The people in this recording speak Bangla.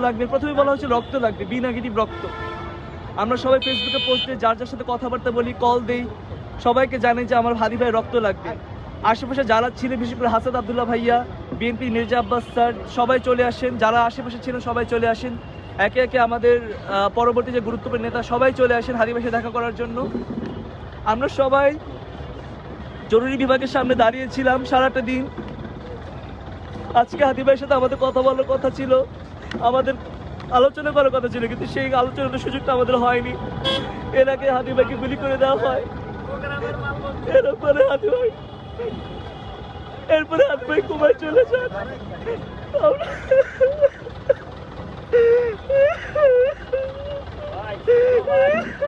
লাগবে, প্রথমে বলা হচ্ছে রক্ত লাগবে, বি নেগেটিভ রক্ত। আমরা সবাই ফেসবুকে পোস্ট দিই, যার যার সাথে কথাবার্তা বলি, কল দেই, সবাইকে জানাই যে আমার হাদি ভাই রক্ত লাগবে। আশেপাশে যারা ছিলেন, বিশেষ করে হাসান আব্দুল্লাহ ভাইয়া, বিএনপি মির্জা আব্বাস স্যার, সবাই চলে আসেন। যারা আশেপাশে ছিলেন সবাই চলে আসেন। একে একে আমাদের পরবর্তী যে গুরুত্বপূর্ণ নেতা সবাই চলে আসেন হাদি ভাইয়ের সাথে দেখা করার জন্য। আমরা সবাই জরুরি বিভাগের সামনে দাঁড়িয়েছিলাম সারাটা দিন। আজকে হাদি ভাইয়ের সাথে আমাদের কথা বলার কথা ছিল, আমাদের আলোচনা করার কথা ছিল, কিন্তু সেই আলোচনার সুযোগটা আমাদের হয়নি। এর আগে হাদি ভাইকে গুলি করে দেওয়া হয়, এরপরে হাদি ভাই এরপরে হাদি ভাই কুমায় চলে যান।